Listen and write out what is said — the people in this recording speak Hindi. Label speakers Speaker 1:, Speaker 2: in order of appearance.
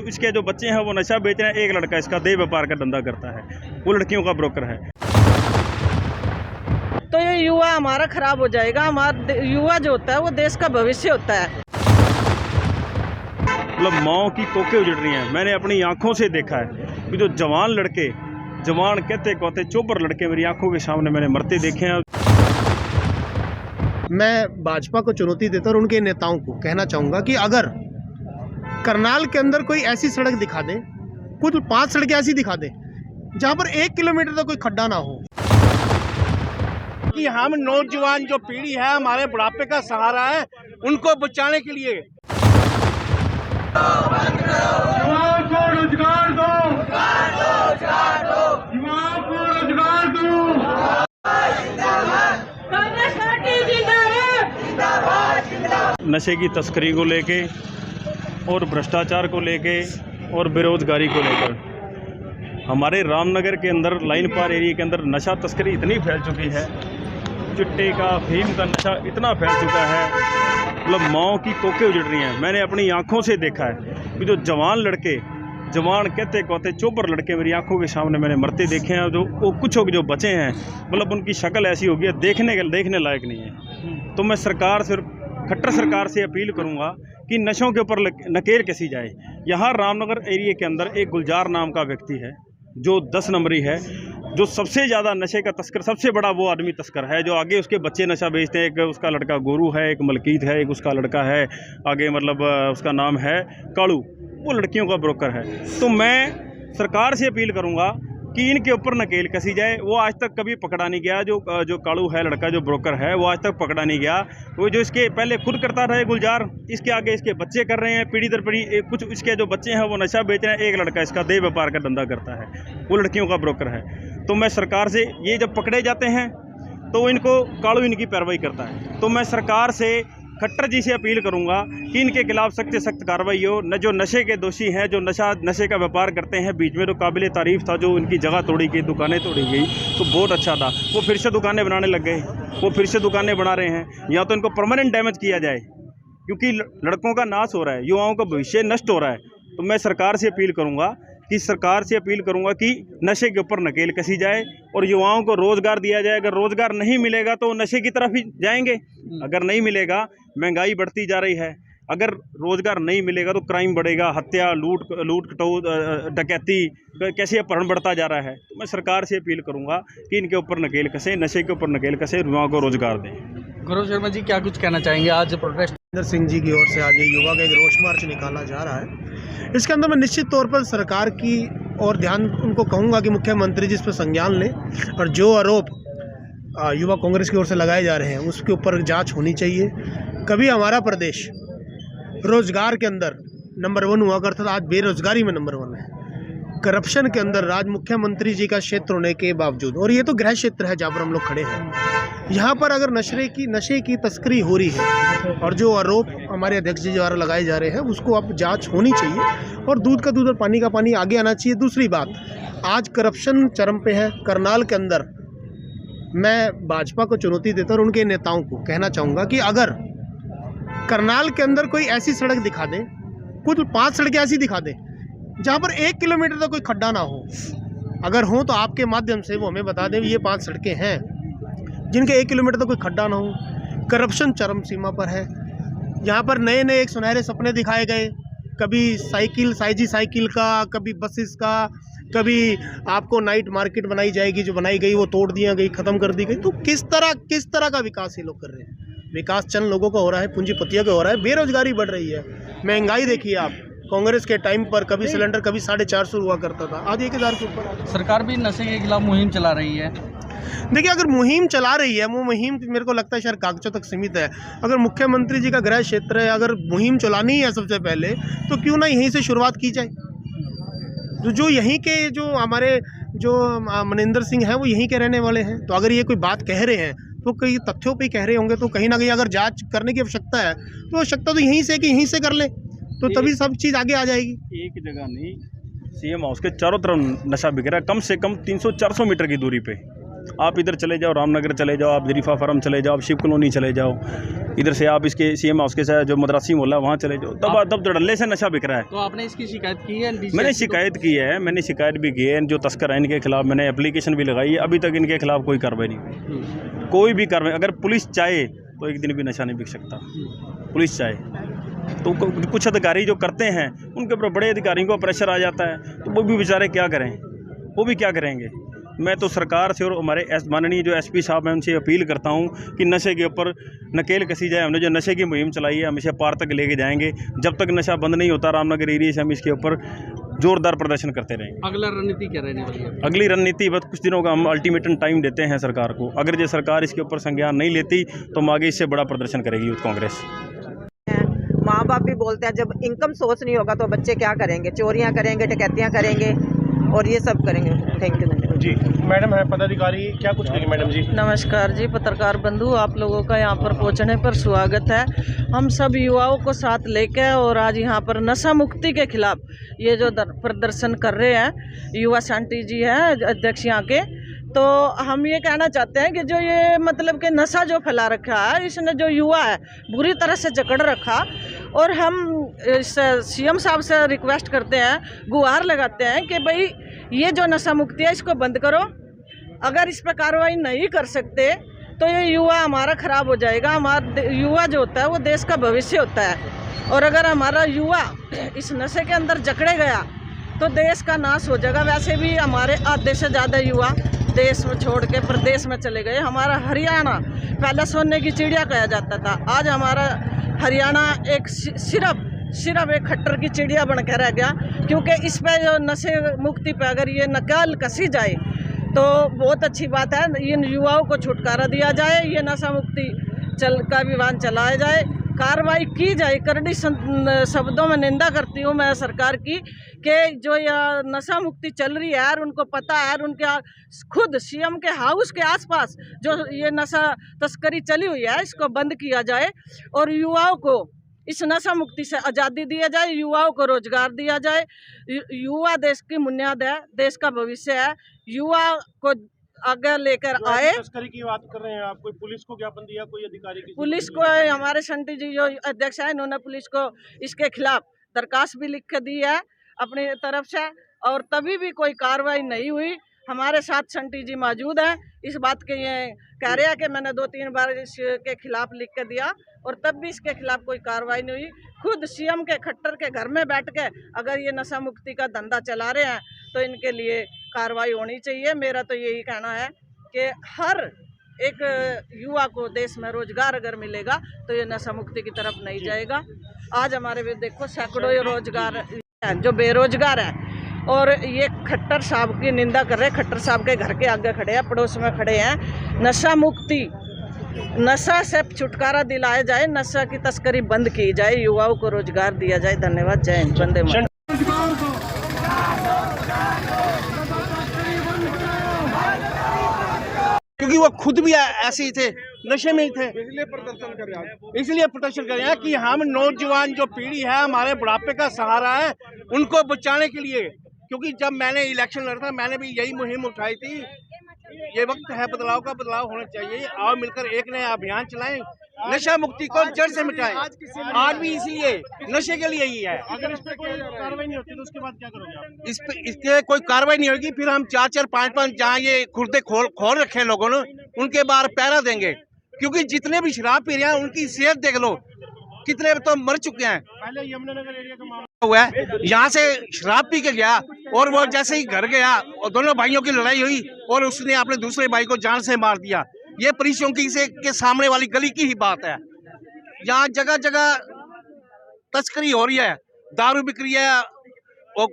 Speaker 1: इसके जो बच्चे हैं वो नशा बेच रहे हैं। एक लड़का इसका देह व्यापार का धंधा करता है, वो लड़कियों का ब्रोकर है।
Speaker 2: तो ये युवा हमारा खराब हो जाएगा। हमारा युवा जो होता है वो देश का भविष्य होता है।
Speaker 1: मतलब माओ की कोखें उजड़ रही हैं। मैंने अपनी आंखों से देखा है कि जो जवान लड़के, जवान कहते चोपर लड़के मेरी आंखों के सामने मैंने मरते देखे हैं।
Speaker 3: मैं भाजपा को चुनौती देता और उनके नेताओं को कहना चाहूँगा कि अगर करनाल के अंदर कोई ऐसी सड़क दिखा दे, कुछ 5 सड़कें ऐसी दिखा दे जहाँ पर 1 किलोमीटर तक कोई खड्डा ना हो,
Speaker 4: कि हम नौजवान जो पीढ़ी है हमारे बुढ़ापे का सहारा है, उनको बचाने के लिए
Speaker 5: युवाओं को रोजगार दो, युवाओं को रोजगार दो।
Speaker 1: नशे की तस्करी को लेके और भ्रष्टाचार को लेके और बेरोजगारी को लेकर हमारे रामनगर के अंदर लाइन पार एरिया के अंदर नशा तस्करी इतनी फैल चुकी है, चिट्टे का, अफीम का नशा इतना फैल चुका है, मतलब माओ की कोखें उजड़ रही हैं। मैंने अपनी आंखों से देखा है कि जो जवान लड़के, जवान कहते चोपर लड़के मेरी आंखों के सामने मैंने मरते देखे हैं। जो वो कुछ जो बचे हैं, मतलब उनकी शक्ल ऐसी हो गई है देखने लायक नहीं है। तो मैं सरकार से, खट्टर सरकार से अपील करूंगा कि नशों के ऊपर नकेल कसी जाए। यहाँ रामनगर एरिया के अंदर एक गुलजार नाम का व्यक्ति है जो 10 नंबरी है, जो सबसे ज़्यादा नशे का तस्कर, सबसे बड़ा वो आदमी तस्कर है। जो आगे उसके बच्चे नशा बेचते हैं, एक उसका लड़का गोरू है, एक मलकीत है, एक उसका लड़का है आगे, मतलब उसका नाम है कालू, वो लड़कियों का ब्रोकर है। तो मैं सरकार से अपील करूंगा कि इनके ऊपर नकेल कसी जाए। वो आज तक कभी पकड़ा नहीं गया। जो कालू है लड़का, जो ब्रोकर है, वो आज तक पकड़ा नहीं गया। वो जो इसके पहले खुद करता रहा है गुलजार, इसके आगे इसके बच्चे कर रहे हैं, पीढ़ी दर पीढ़ी। कुछ इसके जो बच्चे हैं वो नशा बेच रहे हैं। एक लड़का इसका देह व्यापार का धंधा करता है, वो लड़कियों का ब्रोकर है। तो मैं सरकार से, ये जब पकड़े जाते हैं तो इनको कालू इनकी पैरवाई करता है। तो मैं सरकार से, खट्टर जी से अपील करूंगा कि इनके खिलाफ सख्त से सख्त कार्रवाई हो। न जो नशे के दोषी हैं, जो नशे का व्यापार करते हैं, बीच में तो काबिल तारीफ था जो इनकी जगह तोड़ी गई, दुकानें तोड़ी गई, तो बहुत अच्छा था। वो फिर से दुकानें बनाने लग गए, वो फिर से दुकानें बना रहे हैं। या तो इनको परमानेंट डैमेज किया जाए, क्योंकि लड़कों का नाश हो रहा है, युवाओं का भविष्य नष्ट हो रहा है। तो मैं सरकार से अपील करूँगा कि नशे के ऊपर नकेल कसी जाए और युवाओं को रोज़गार दिया जाए। अगर रोज़गार नहीं मिलेगा तो नशे की तरफ ही जाएंगे। अगर नहीं मिलेगा, महंगाई बढ़ती जा रही है, अगर रोज़गार नहीं मिलेगा तो क्राइम बढ़ेगा, हत्या, लूट डकैती, कैसे अपहरण बढ़ता जा रहा है। तो मैं सरकार से अपील करूंगा कि इनके ऊपर नकेल कसें, नशे के ऊपर नकेल कसें, युवाओं को रोज़गार दें।
Speaker 6: गौरव शर्मा जी, क्या कुछ कहना चाहेंगे? आज प्रोटेस्ट
Speaker 3: मनिंदर सिंह जी की ओर से आज ये युवा का एक रोष मार्च निकाला जा रहा है। इसके अंदर मैं निश्चित तौर पर सरकार की और ध्यान उनको कहूँगा कि मुख्यमंत्री जी इस पर संज्ञान लें और जो आरोप युवा कांग्रेस की ओर से लगाए जा रहे हैं उसके ऊपर जांच होनी चाहिए। कभी हमारा प्रदेश रोजगार के अंदर नंबर 1 हुआ करता था, आज बेरोजगारी में नंबर 1 है। करप्शन के अंदर आज मुख्यमंत्री जी का क्षेत्र होने के बावजूद, और ये तो गृह क्षेत्र है जहाँ पर हम लोग खड़े हैं, यहाँ पर अगर नशे की तस्करी हो रही है और जो आरोप हमारे अध्यक्ष जी द्वारा लगाए जा रहे हैं उसको अब जांच होनी चाहिए और दूध का दूध और पानी का पानी आगे आना चाहिए। दूसरी बात, आज करप्शन चरम पे है करनाल के अंदर। मैं भाजपा को चुनौती देता और उनके नेताओं को कहना चाहूँगा कि अगर करनाल के अंदर कोई ऐसी सड़क दिखा दे, कुछ 5 सड़कें ऐसी दिखा दे जहाँ पर 1 किलोमीटर तक कोई खड्डा ना हो, अगर हो तो आपके माध्यम से वो हमें बता दें। ये 5 सड़कें हैं जिनके 1 किलोमीटर तक कोई खड्डा ना हो। करप्शन चरम सीमा पर है। यहाँ पर नए एक सुनहरे सपने दिखाए गए, कभी साइजी साइकिल का, कभी बसेस का, कभी आपको नाइट मार्केट बनाई जाएगी, जो बनाई गई वो तोड़ दिया गई, ख़त्म कर दी गई। तो किस तरह का विकास ये लोग कर रहे हैं? विकास चंद लोगों का हो रहा है, पूंजीपतियों का हो रहा है, बेरोजगारी बढ़ रही है, महंगाई देखिए आप। कांग्रेस के टाइम पर कभी सिलेंडर कभी 450 हुआ करता था, आज 1000 के ऊपर।
Speaker 6: सरकार भी नशे के खिलाफ मुहिम चला रही है।
Speaker 3: देखिए, अगर मुहिम चला रही है, वो मुहिम मेरे को लगता है शायद कागजों तक सीमित है। अगर मुख्यमंत्री जी का गृह क्षेत्र है, अगर मुहिम चलानी है सबसे पहले तो क्यों ना यहीं से शुरुआत की जाए। जो यहीं के जो हमारे जो मनिंदर सिंह हैं वो यहीं के रहने वाले हैं, तो अगर ये कोई बात कह रहे हैं तो कई तथ्यों पे कह रहे होंगे। तो कहीं ना कहीं अगर जांच करने की आवश्यकता है तो आवश्यकता तो यहीं से कि यहीं से कर ले, तो तभी सब चीज़ आगे आ जाएगी।
Speaker 1: एक जगह नहीं, सीएम हाउस के चारों तरफ नशा बिक रहा है, कम से कम 300-400 मीटर की दूरी पे। आप इधर चले जाओ, रामनगर चले जाओ, आप जरीफा फार्म चले जाओ, आप शिव कॉलोनी चले जाओ, इधर से आप इसके CM हाउस के साथ जो मद्रासी मोहल्ला वहाँ चले जाओ, तब धड़ल्ले से नशा बिक रहा है।
Speaker 6: तो आपने इसकी शिकायत की है?
Speaker 1: मैंने शिकायत की है, मैंने शिकायत भी की है, जो तस्कर हैं इनके खिलाफ मैंने एप्लीकेशन भी लगाई है, अभी तक इनके खिलाफ कोई कार्रवाई नहीं हुई। कोई भी कार्रवाई, अगर पुलिस चाहे तो एक दिन भी नशा नहीं बिक सकता, पुलिस चाहे तो। कुछ अधिकारी जो करते हैं उनके ऊपर बड़े अधिकारियों को प्रेशर आ जाता है, तो वो भी बेचारे क्या करें, वो भी क्या करेंगे। मैं तो सरकार से और हमारे माननीय जो SP साहब हैं उनसे अपील करता हूं कि नशे के ऊपर नकेल कसी जाए। हमने जो नशे की मुहिम चलाई है हमेशा पार तक लेके जाएंगे, जब तक नशा बंद नहीं होता रामनगर एरिया से हम इसके ऊपर जोरदार प्रदर्शन करते रहेंगे।
Speaker 6: अगला रणनीति क्या रहने वाली है?
Speaker 1: अगली रणनीति बस कुछ दिनों का हम अल्टीमेटम टाइम देते हैं सरकार को, अगर ये सरकार इसके ऊपर संज्ञान नहीं लेती तो हम आगे इससे बड़ा प्रदर्शन करेगी यूथ कांग्रेस।
Speaker 7: माँ बाप भी बोलते हैं जब इनकम सोर्स नहीं होगा तो बच्चे क्या करेंगे, चोरियां करेंगे, डकैतियां करेंगे और ये सब करेंगे। Thank you
Speaker 3: ji. मैडम है पदाधिकारी, क्या कुछ कहेंगे मैडम जी?
Speaker 2: नमस्कार जी पत्रकार बंधु, आप लोगों का यहाँ पर पहुँचने पर स्वागत है। हम सब युवाओं को साथ लेकर और आज यहाँ पर नशा मुक्ति के खिलाफ ये जो प्रदर्शन कर रहे हैं, युवा शांति जी हैं अध्यक्ष यहाँ के, तो हम ये कहना चाहते हैं कि जो ये मतलब कि नशा जो फैला रखा है इसने जो युवा है बुरी तरह से जकड़ रखा, और हम CM साहब से रिक्वेस्ट करते हैं, गुहार लगाते हैं कि भाई ये जो नशा मुक्ति है इसको बंद करो। अगर इस पर कार्रवाई नहीं कर सकते तो ये युवा हमारा ख़राब हो जाएगा। हमारा युवा जो होता है वो देश का भविष्य होता है, और अगर हमारा युवा इस नशे के अंदर जकड़े गया तो देश का नाश हो जाएगा। वैसे भी हमारे आधे से ज़्यादा युवा देश में छोड़ के प्रदेश में चले गए। हमारा हरियाणा पहले सोने की चिड़िया कहा जाता था, आज हमारा हरियाणा एक सिर्फ एक खट्टर की चिड़िया बन के रह गया, क्योंकि इस पे जो नशे मुक्ति पे अगर ये नकेल कसी जाए तो बहुत अच्छी बात है। इन युवाओं को छुटकारा दिया जाए, ये नशा मुक्ति का अभियान चलाया जाए, कार्रवाई की जाए। करड़ी शब्दों में निंदा करती हूँ मैं सरकार की कि जो यह नशा मुक्ति चल रही है और उनको पता है, और उनके खुद CM के हाउस के आसपास जो ये नशा तस्करी चली हुई है इसको बंद किया जाए, और युवाओं को इस नशा मुक्ति से आज़ादी दिया जाए, युवाओं को रोजगार दिया जाए। युवा देश की बुनियाद है, देश का भविष्य है। युवा को आगे लेकर आए।
Speaker 3: तस्करी की बात कर रहे हैं आप, कोई पुलिस को ज्ञापन दिया, कोई अधिकारी की?
Speaker 2: पुलिस को हमारे शंटी जी जो अध्यक्ष है इन्होंने पुलिस को इसके खिलाफ दरखास्त भी लिख के दी है अपनी तरफ से, और तभी भी कोई कार्रवाई नहीं हुई। हमारे साथ शंटी जी मौजूद हैं, इस बात के ये कह रहे हैं कि मैंने 2-3 बार इसके खिलाफ लिख के दिया और तब भी इसके खिलाफ कोई कार्रवाई नहीं हुई। खुद CM के खट्टर के घर में बैठ के अगर ये नशा मुक्ति का धंधा चला रहे हैं तो इनके लिए कार्रवाई होनी चाहिए। मेरा तो यही कहना है कि हर एक युवा को देश में रोजगार अगर मिलेगा तो ये नशा मुक्ति की तरफ नहीं जाएगा। आज हमारे भी देखो सैकड़ों रोजगार हैं जो बेरोजगार है, और ये खट्टर साहब की निंदा कर रहे हैं। खट्टर साहब के घर के आगे खड़े हैं, पड़ोस में खड़े हैं। नशा मुक्ति, नशा से छुटकारा दिलाया जाए, नशा की तस्करी बंद की जाए, युवाओं को रोजगार दिया जाए। धन्यवाद। जय हिंद, वंदे मातरम।
Speaker 4: क्योंकि वो खुद भी ऐसे ही थे, नशे में ही थे, इसलिए प्रदर्शन कर रहे हैं कि हम नौजवान जो पीढ़ी है हमारे बुढ़ापे का सहारा है, उनको बचाने के लिए। क्योंकि जब मैंने इलेक्शन लड़ा था मैंने भी यही मुहिम उठाई थी। ये वक्त है बदलाव का, बदलाव होना चाहिए। आओ मिलकर एक नया अभियान चलाएं, नशा मुक्ति को जड़ से मिटाएं। आज भी इसलिए नशे के लिए ही है।
Speaker 3: अगर इस पे कोई कार्रवाई नहीं होती तो उसके बाद क्या करोगे आप?
Speaker 4: इसके कोई कार्रवाई नहीं होगी, फिर हम 4-4, 5-5 जहाँ ये खुर्दे खोल रखे लोगों ने उनके बाहर पहरा देंगे। क्योंकि जितने भी शराब पी रहे हैं उनकी सेहत देख लो, कितने तो मर चुके हैं।
Speaker 3: पहले यमुनानगर एरिया का मामला
Speaker 4: हुआ है, यहाँ से शराब पी के गया और वो जैसे ही घर गया और दोनों भाइयों की लड़ाई हुई और उसने अपने दूसरे भाई को जान से मार दिया। ये परिचौकी से के सामने वाली गली की ही बात है। यहाँ जगह जगह तस्करी हो रही है, दारू बिक रही है और